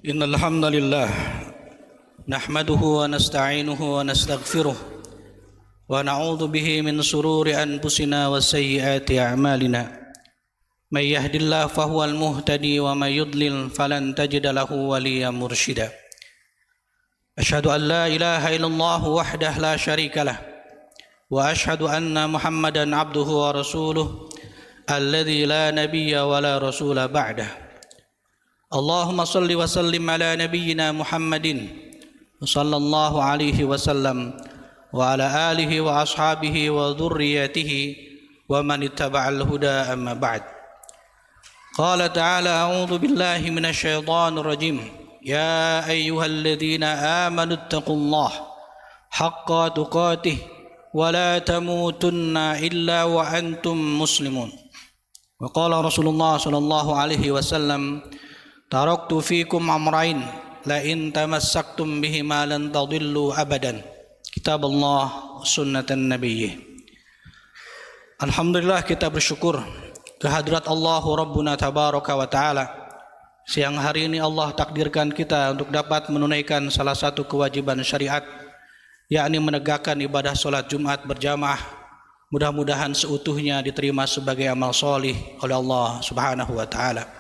إن الحمد لله نحمده ونستعينه ونستغفره ونعوذ به من شرور أنفسنا وسيئات أعمالنا من يهد الله فهو المهتدي ومن يضلل فلن تجد له وليا مرشدا أشهد أن لا إله إلا الله وحده لا شريك له وأشهد أن محمدا عبده ورسوله الذي لا نبي ولا رسول بعده اللهم صل وسلم على نبينا محمد صلى الله عليه وسلم وعلى آله وأصحابه وذريته ومن اتبع الهدى أما بعد قال تعالى أعوذ بالله من الشيطان الرجيم يا أيها الذين آمنوا اتقوا الله حق تقاته ولا تموتن إلا وأنتم مسلمون وقال رسول الله صلى الله عليه وسلم تركت فيكم أمرين لئن تمسكتم بهما لن تضلوا أبدا kitab Allah sunnah Nabi. Alhamdulillah, kita bersyukur kehadirat Allah Rabbuna Tabaraka wa Ta'ala. Siang hari ini Allah takdirkan kita untuk dapat menunaikan salah satu kewajiban syariat, yakni menegakkan ibadah sholat Jumat berjamaah. Mudah-mudahan seutuhnya diterima sebagai amal solih oleh Allah Subhanahu wa Ta'ala.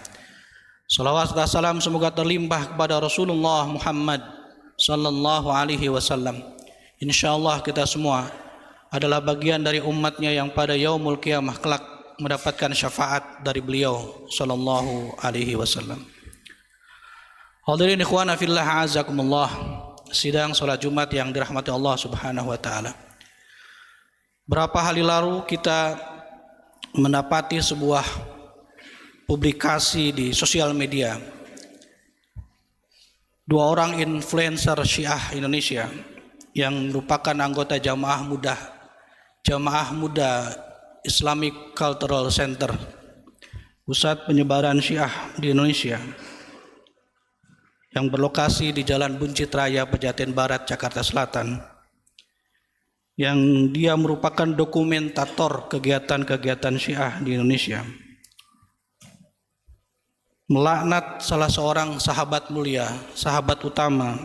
Salawat dan salam semoga terlimpah kepada Rasulullah Muhammad sallallahu alaihi wasallam. Insyaallah kita semua adalah bagian dari umatnya yang pada yaumul qiyamah kelak mendapatkan syafaat dari beliau sallallahu alaihi wasallam. Hadirin ikhwana fillah azakumullah, sidang salat Jumat yang dirahmati Allah Subhanahu wa Ta'ala. Berapa hari lalu kita mendapati sebuah publikasi di sosial media. Dua orang influencer Syiah Indonesia yang merupakan anggota Jamaah Muda Islamic Cultural Center, pusat penyebaran Syiah di Indonesia, yang berlokasi di Jalan Buncit Raya, Pejaten Barat, Jakarta Selatan, yang dia merupakan dokumentator kegiatan-kegiatan Syiah di Indonesia, melaknat salah seorang sahabat mulia, sahabat utama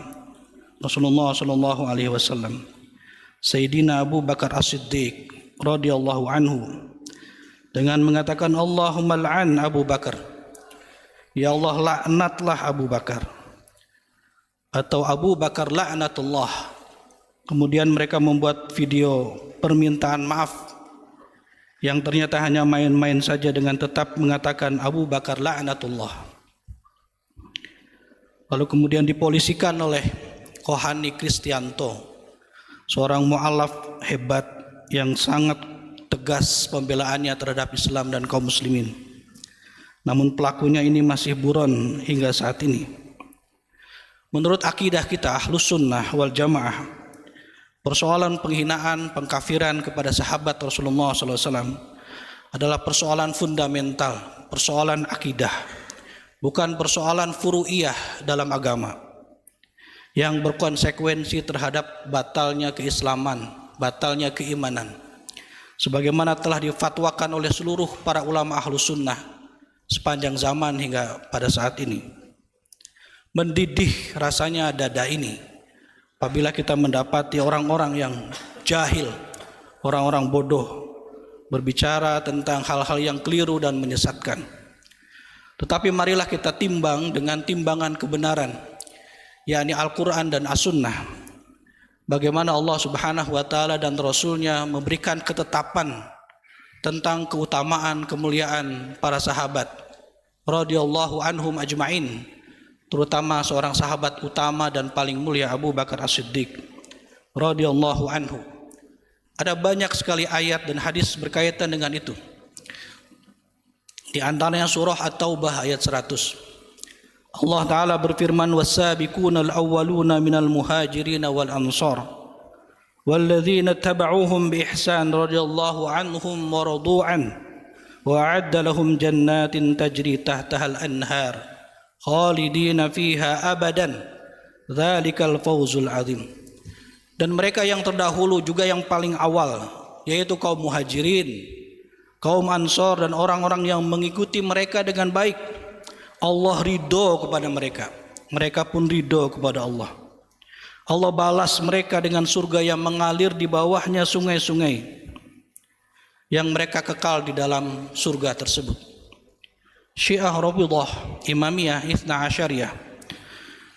Rasulullah sallallahu alaihi wasallam, Sayyidina Abu Bakar As-Siddiq radhiyallahu anhu, dengan mengatakan Allahumma al'an Abu Bakar, ya Allah laknatlah Abu Bakar, atau Abu Bakar laknatullah. Kemudian mereka membuat video permintaan maaf yang ternyata hanya main-main saja dengan tetap mengatakan Abu Bakar laknatullah. Lalu kemudian dipolisikan oleh Kohani Kristianto, seorang mu'alaf hebat yang sangat tegas pembelaannya terhadap Islam dan kaum muslimin. Namun pelakunya ini masih buron hingga saat ini. Menurut akidah kita Ahlus Sunnah wal Jamaah, persoalan penghinaan, pengkafiran kepada sahabat Rasulullah SAW adalah persoalan fundamental, persoalan akidah, bukan persoalan furu'iyah dalam agama yang berkonsekuensi terhadap batalnya keislaman, batalnya keimanan, sebagaimana telah difatwakan oleh seluruh para ulama Ahlus Sunnah sepanjang zaman hingga pada saat ini. Mendidih rasanya dada ini apabila kita mendapati orang-orang yang jahil, orang-orang bodoh berbicara tentang hal-hal yang keliru dan menyesatkan. Tetapi marilah kita timbang dengan timbangan kebenaran, yakni Al-Quran dan As-Sunnah. Bagaimana Allah Subhanahu wa Ta'ala dan Rasulnya memberikan ketetapan tentang keutamaan, kemuliaan para sahabat radhiyallahu anhum ajma'in, terutama seorang sahabat utama dan paling mulia Abu Bakar As-Siddiq radhiyallahu anhu. Ada banyak sekali ayat dan hadis berkaitan dengan itu. Di antaranya surah At-Taubah ayat 100. Allah Ta'ala berfirman, "Was-sabiquna al-awwaluna minal muhajirin wal ansar walladzina tabauhum bi ihsan radhiyallahu anhum wa radu an wa a'adda lahum jannatin tajri tahtaha al-anhar khalidina fiha abadan dzalikal fawzul azim." Dan mereka yang terdahulu juga yang paling awal, yaitu kaum muhajirin, kaum ansor, dan orang-orang yang mengikuti mereka dengan baik, Allah ridho kepada mereka. mereka pun ridho kepada Allah. Allah balas mereka dengan surga yang mengalir di bawahnya sungai-sungai, yang mereka kekal di dalam surga tersebut. Syiah Rafidhah Imamiyah Ithna Asyariyah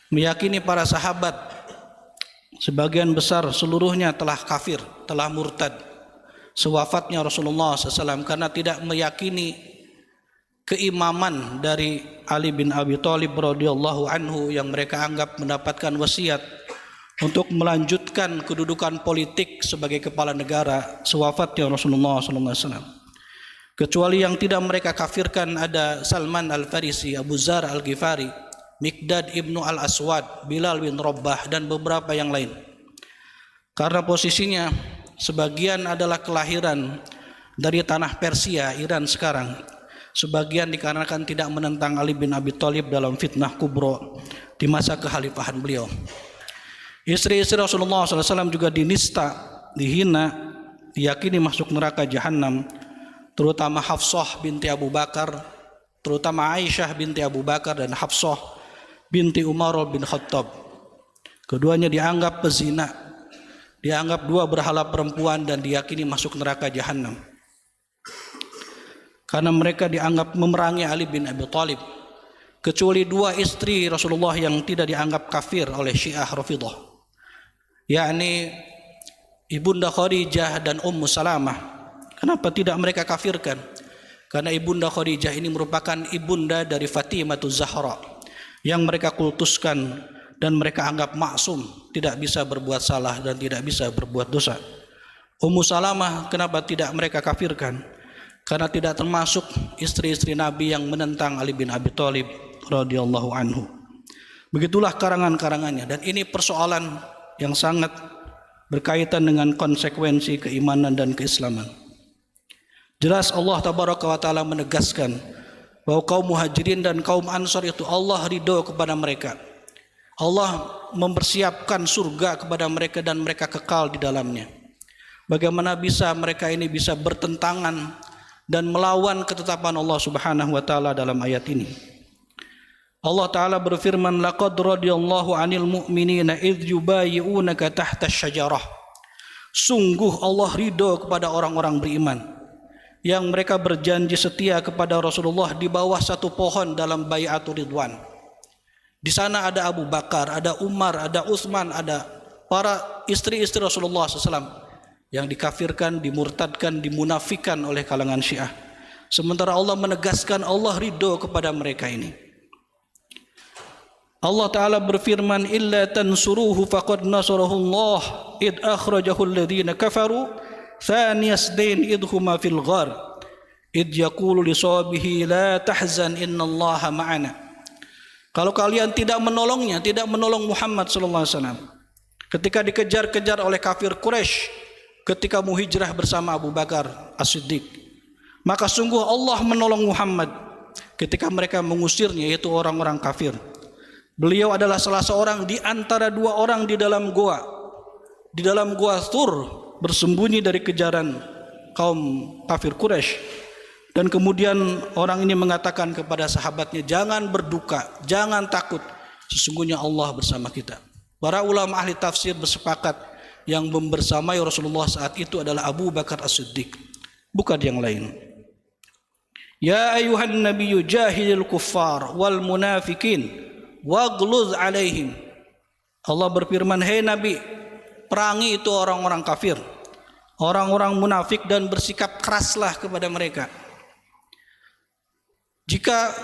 meyakini para sahabat sebagian besar seluruhnya telah kafir, telah murtad sewafatnya Rasulullah SAW, karena tidak meyakini keimaman dari Ali bin Abi Thalib radhiyallahu anhu yang mereka anggap mendapatkan wasiat untuk melanjutkan kedudukan politik sebagai kepala negara sewafatnya Rasulullah SAW. Kecuali yang tidak mereka kafirkan ada Salman Al-Farisi, Abu Zar Al-Ghifari, Miqdad ibnu Al-Aswad, Bilal bin Rabah, dan beberapa yang lain. Karena posisinya sebagian adalah kelahiran dari tanah Persia, Iran sekarang. Sebagian dikarenakan tidak menentang Ali bin Abi Thalib dalam fitnah kubro di masa kekhalifahan beliau. Istri-istri Rasulullah SAW juga dinista, dihina, diyakini masuk neraka jahanam, terutama Hafsah binti Abu Bakar, terutama Aisyah binti Abu Bakar dan Hafsah binti Umar bin Khattab. Keduanya dianggap pezina, dianggap dua berhala perempuan, dan diyakini masuk neraka jahanam karena mereka dianggap memerangi Ali bin Abi Thalib. Kecuali dua istri Rasulullah yang tidak dianggap kafir oleh Syiah Rafidhah, yakni Ibunda Khadijah dan Ummu Salamah. Kenapa tidak mereka kafirkan? Karena Ibunda Khadijah ini merupakan ibunda dari Fatimah Zahra yang mereka kultuskan dan mereka anggap maksum, tidak bisa berbuat salah dan tidak bisa berbuat dosa. Ummu Salamah kenapa tidak mereka kafirkan? Karena tidak termasuk istri-istri Nabi yang menentang Ali bin Abi Thalib radhiyallahu anhu. Begitulah karangan-karangannya, dan ini persoalan yang sangat berkaitan dengan konsekuensi keimanan dan keislaman. Jelas Allah tabaraka wa ta'ala menegaskan bahwa kaum muhajirin dan kaum ansar itu Allah ridho kepada mereka. Allah mempersiapkan surga kepada mereka dan mereka kekal di dalamnya. Bagaimana bisa mereka ini bisa bertentangan dan melawan ketetapan Allah Subhanahu wa ta'ala dalam ayat ini? Allah Ta'ala berfirman, laqad radiyallahu 'anil mu'minina idh yubayyi'unaka tahta asy-syajarah. Sungguh Allah ridho kepada orang-orang beriman yang mereka berjanji setia kepada Rasulullah di bawah satu pohon dalam bai'atul ridwan. Di sana ada Abu Bakar, ada Umar, ada Utsman, ada para istri-istri Rasulullah SAW yang dikafirkan, dimurtadkan, dimunafikan oleh kalangan Syiah. Sementara Allah menegaskan Allah ridho kepada mereka ini. Allah Ta'ala berfirman, illa tansuruhu faqad nasarahullah id akhrajahu alladhina kafaru thaniyasdain idhuma fil ghar id yaqulu li sahibihi la tahzan innallaha ma'ana. Kalau kalian tidak menolongnya, tidak menolong Muhammad sallallahu alaihi wasallam ketika dikejar-kejar oleh kafir Quraisy ketika mau hijrah bersama Abu Bakar As-Siddiq, maka sungguh Allah menolong Muhammad ketika mereka mengusirnya, yaitu orang-orang kafir. Beliau adalah salah seorang di antara dua orang di dalam gua Thur, bersembunyi dari kejaran kaum kafir Quraisy. Dan kemudian orang ini mengatakan kepada sahabatnya, jangan berduka, jangan takut, sesungguhnya Allah bersama kita. Para ulama ahli tafsir bersepakat yang membersamai Rasulullah saat itu adalah Abu Bakar As-Siddiq, bukan yang lain. Ya ayuhan nabiyyu jahilil kuffar wal munafikin waghluz alaihim. Allah berfirman, hei Nabi, perangi itu orang-orang kafir, orang-orang munafik, dan bersikap keraslah kepada mereka. Jika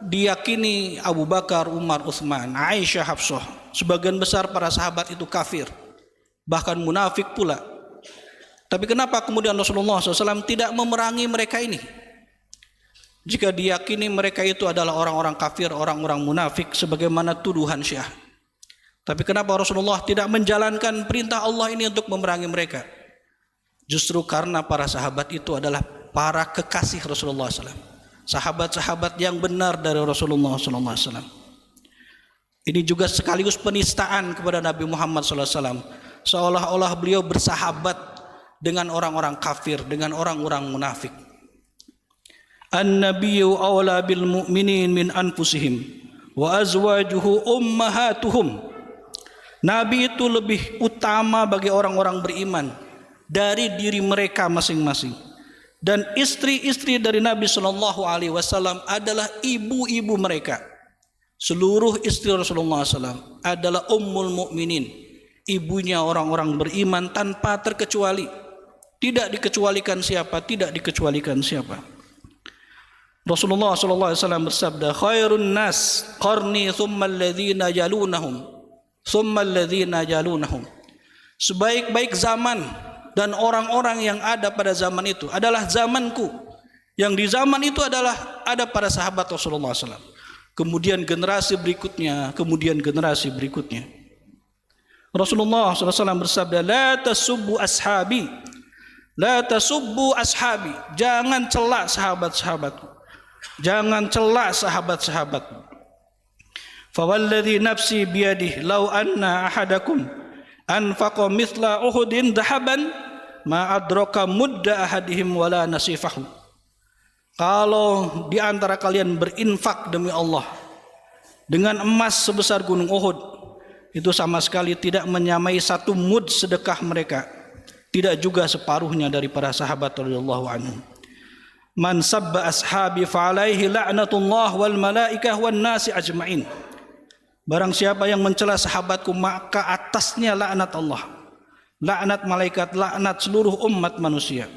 diyakini Abu Bakar, Umar, Utsman, Aisyah, Hafsah, sebagian besar para sahabat itu kafir, bahkan munafik pula. Tapi kenapa kemudian Rasulullah SAW tidak memerangi mereka ini? Jika diyakini mereka itu adalah orang-orang kafir, orang-orang munafik, sebagaimana tuduhan Syiah. Tapi kenapa Rasulullah tidak menjalankan perintah Allah ini untuk memerangi mereka? Justru karena para sahabat itu adalah para kekasih Rasulullah SAW, sahabat-sahabat yang benar dari Rasulullah SAW. Ini juga sekaligus penistaan kepada Nabi Muhammad SAW, seolah-olah beliau bersahabat dengan orang-orang kafir, dengan orang-orang munafik. An-nabiyyu awla bil mu'minin min anfusihim wa azwajuhu ummahatuhum. Nabi itu lebih utama bagi orang-orang beriman dari diri mereka masing-masing. Dan istri-istri dari Nabi Shallallahu Alaihi Wasallam adalah ibu-ibu mereka. Seluruh istri Rasulullah SAW adalah ummul mukminin, ibunya orang-orang beriman tanpa terkecuali. Tidak dikecualikan siapa, tidak dikecualikan siapa. Rasulullah SAW bersabda, khairun nas qarni thumma alladhina yalunahum thumma alladhina yalunahum. Sebaik-baik zaman dan orang-orang yang ada pada zaman itu adalah zamanku. Yang di zaman itu adalah ada para sahabat Rasulullah SAW. Kemudian generasi berikutnya, kemudian generasi berikutnya. Rasulullah SAW bersabda, la tasubbu ashabi, la tasubbu ashabi. Jangan celak sahabat-sahabatku, jangan celak sahabat-sahabatku. Fawalladhi nafsi biyadihi law anna ahadakum anfaqa mithla uhudin dhahaban ma adraka mudda ahadihim wala nasifahu. Kalau di antara kalian berinfak demi Allah dengan emas sebesar gunung Uhud, itu sama sekali tidak menyamai satu mud sedekah mereka, tidak juga separuhnya dari para sahabat radhiyallahu anhum. Man sabba ashabi fa alaihi la'natullah wal malaikah wan nasi ajmain. Barang siapa yang mencela sahabatku, maka atasnya laknat Allah, laknat malaikat, laknat seluruh umat manusia.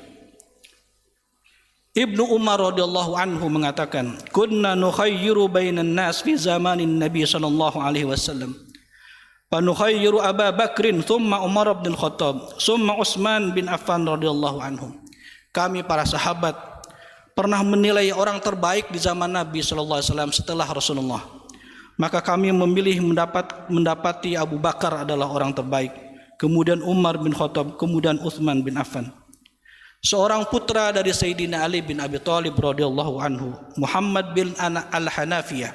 Ibnu Umar radhiyallahu anhu mengatakan, kunna nukhayyiru bainan nas fi zamanin Nabi sallallahu alaihi wasallam. Fa nukhayyiru Abu Bakrin, thumma Umar bin Khattab, thumma Utsman bin Affan radhiyallahu anhum. Kami para sahabat pernah menilai orang terbaik di zaman Nabi sallallahu alaihi wasallam setelah Rasulullah. Maka kami memilih mendapati Abu Bakar adalah orang terbaik, kemudian Umar bin Khattab, kemudian Utsman bin Affan. Seorang putra dari Sayyidina Ali bin Abi Thalib radhiyallahu anhu, Muhammad bin Al-Hanafiyah,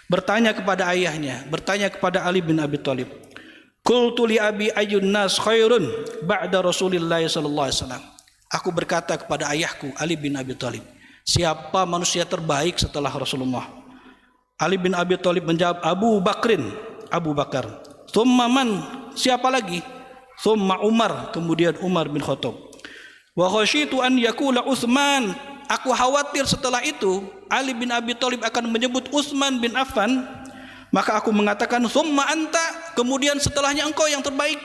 bertanya kepada ayahnya, bertanya kepada Ali bin Abi Thalib, qultu li abi ayyun nas khairun ba'da Rasulillah sallallahu alaihi wasallam. Aku berkata kepada ayahku Ali bin Abi Thalib, siapa manusia terbaik setelah Rasulullah? Ali bin Abi Thalib menjawab, Abu Bakrin, Abu Bakar. Thumma man, siapa lagi? Thumma Umar, kemudian Umar bin Khattab. Wa khasyitu an yakula Utsman. Aku khawatir setelah itu Ali bin Abi Thalib akan menyebut Utsman bin Affan, maka aku mengatakan thumma anta, kemudian setelahnya engkau yang terbaik.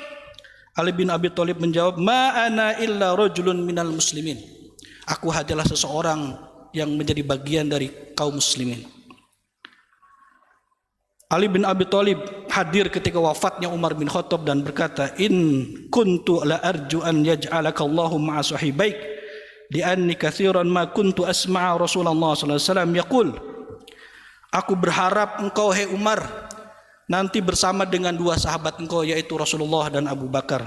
Ali bin Abi Thalib menjawab, ma ana illa rajulun minal muslimin. Aku hanyalah seseorang yang menjadi bagian dari kaum muslimin. Ali bin Abi Thalib hadir ketika wafatnya Umar bin Khattab dan berkata, in kuntu la arju an yaj'alaka Allahu ma'a sahibaik li'anni katsiran ma kuntu asma'a Rasulullah sallallahu alaihi wasallam yaqul. Aku berharap engkau hai Umar nanti bersama dengan dua sahabat engkau, yaitu Rasulullah dan Abu Bakar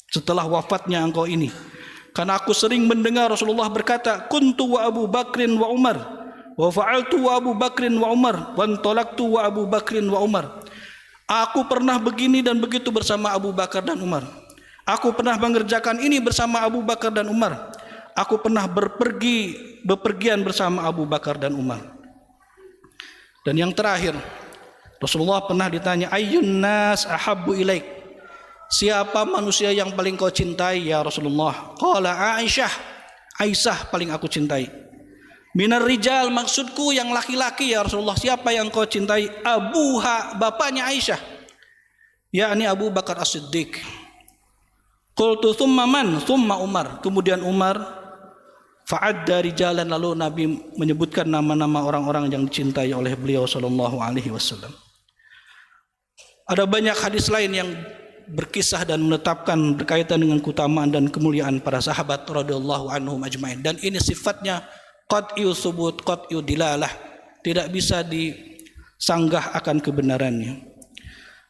setelah wafatnya engkau ini, karena aku sering mendengar Rasulullah berkata, kuntu wa Abu Bakrin wa Umar wa fa'altu wa Abu Bakrin wa Umar wa antalaqtu wa Abu Bakrin wa Umar. Aku pernah begini dan begitu bersama Abu Bakar dan Umar. Aku pernah mengerjakan ini bersama Abu Bakar dan Umar. Aku pernah bepergian bersama Abu Bakar dan Umar. Dan yang terakhir, Rasulullah pernah ditanya, ayyun nas ahabbu ilaik? Siapa manusia yang paling kau cintai ya Rasulullah? Qala Aisyah. Aisyah paling aku cintai. Minar rijal, maksudku yang laki-laki ya Rasulullah. Siapa yang kau cintai? Abuha, bapaknya Aisyah, yakni Abu Bakar As-Siddiq. Qultu thumma man? Thumma Umar, kemudian Umar. Fa'adda rijalan, lalu Nabi menyebutkan nama-nama orang-orang yang dicintai oleh beliau sallallahu alaihi wasallam. Ada banyak hadis lain yang berkisah dan menetapkan berkaitan dengan keutamaan dan kemuliaan para sahabat radhiyallahu anhum ajmain, dan ini sifatnya qat'iyyu subut, qat'iyyu dilalah, tidak bisa disanggah akan kebenarannya.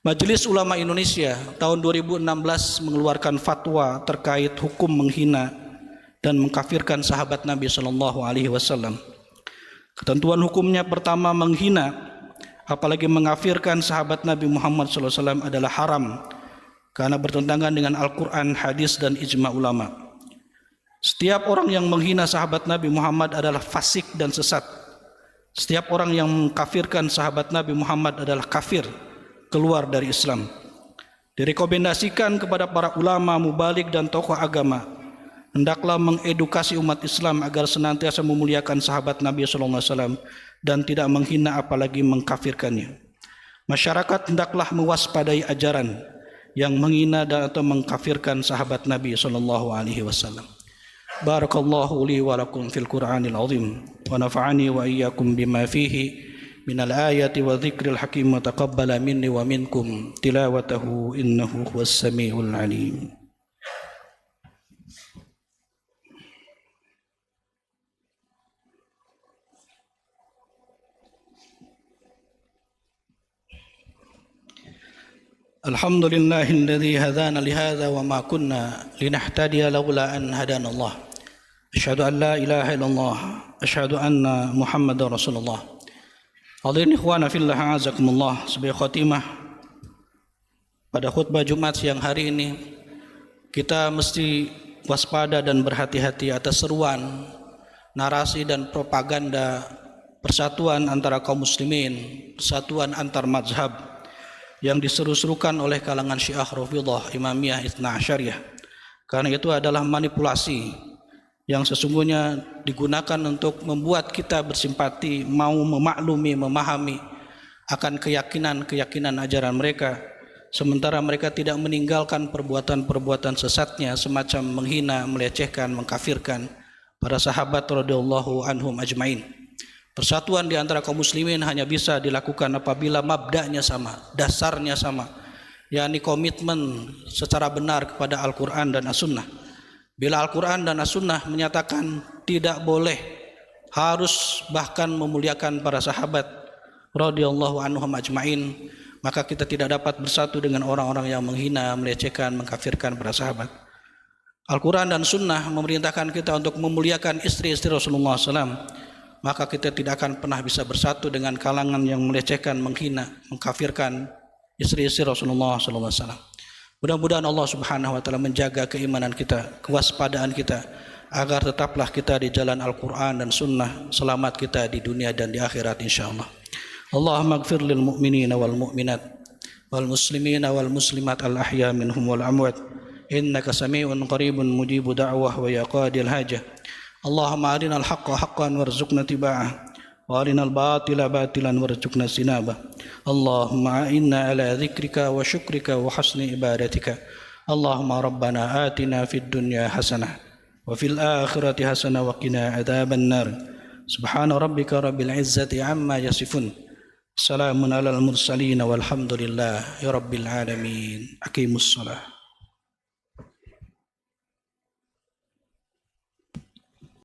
Majelis Ulama Indonesia tahun 2016 mengeluarkan fatwa terkait hukum menghina dan mengkafirkan sahabat Nabi sallallahu alaihi wasallam. Ketentuan hukumnya, pertama, menghina apalagi mengkafirkan sahabat Nabi Muhammad sallallahu alaihi wasallam adalah haram karena bertentangan dengan Al-Qur'an, hadis dan ijma ulama. Setiap orang yang menghina sahabat Nabi Muhammad adalah fasik dan sesat. Setiap orang yang mengkafirkan sahabat Nabi Muhammad adalah kafir, keluar dari Islam. Direkomendasikan kepada para ulama, mubalik dan tokoh agama, hendaklah mengedukasi umat Islam agar senantiasa memuliakan sahabat Nabi SAW dan tidak menghina apalagi mengkafirkannya. Masyarakat hendaklah mewaspadai ajaran yang menghina dan atau mengkafirkan sahabat Nabi SAW. Barakallahu li wa lakum fil Qur'anil azim wa nafa'ani wa iyyakum bima fihi minal ayati wa dzikril hakim wa taqabbala minni wa minkum tilawatahu innahu huwas samiul alim. Alhamdulillahilladzi hadana lihadza wa ma kunna linahtadiya laula an hadana Allah. Asyhadu an la ilaha illallah, asyhadu anna Muhammadar Rasulullah. Hadirin ikhwana fillah azakumullah, sebagai khatimah pada khutbah Jumat siang hari ini, kita mesti waspada dan berhati-hati atas seruan, narasi dan propaganda persatuan antara kaum muslimin, persatuan antar mazhab yang diseru-serukan oleh kalangan Syiah Rafidhah, Imamiyah, Itsna Asyariyah. Karena itu adalah manipulasi yang sesungguhnya digunakan untuk membuat kita bersimpati, mau memaklumi, memahami akan keyakinan ajaran mereka, sementara mereka tidak meninggalkan perbuatan-perbuatan sesatnya semacam menghina, melecehkan, mengkafirkan para sahabat radhiyallahu anhum ajmain. Persatuan di antara kaum muslimin hanya bisa dilakukan apabila mabda'nya sama, dasarnya sama, yakni komitmen secara benar kepada Al-Quran dan As-Sunnah. Bila Al-Quran dan As-Sunnah menyatakan tidak boleh, harus bahkan memuliakan para sahabat radhiyallahu anhum ajmain, maka kita tidak dapat bersatu dengan orang-orang yang menghina, melecehkan, mengkafirkan para sahabat. Al-Quran dan Sunnah memerintahkan kita untuk memuliakan istri-istri Rasulullah SAW, maka kita tidak akan pernah bisa bersatu dengan kalangan yang melecehkan, menghina, mengkafirkan istri-istri Rasulullah SAW. Mudah-mudahan Allah Subhanahu wa taala menjaga keimanan kita, kewaspadaan kita, agar tetaplah kita di jalan Al-Quran dan Sunnah, selamat kita di dunia dan di akhirat insyaallah. Allahumma ighfir lil mu'minina wal mu'minat wal muslimina wal muslimat al ahya minhum wal amwat innaka sami'un qaribun mujibu da'wah wa yaqadil hajah. Allahumma arinal haqqa haqqan warzuqna tiba'ah wa arinal batila batilan warzuqna sinabah. Allahumma inna ala dzikrika wa syukrika wa husni ibadatika. Allahumma rabbana atina fid dunya hasanah wa fil akhirati hasanah wa qina adzaban nar. Subhana rabbika rabbil izzati amma yasifun. Salamun alal mursalin walhamdulillahi rabbil alamin. Aqimus shalah.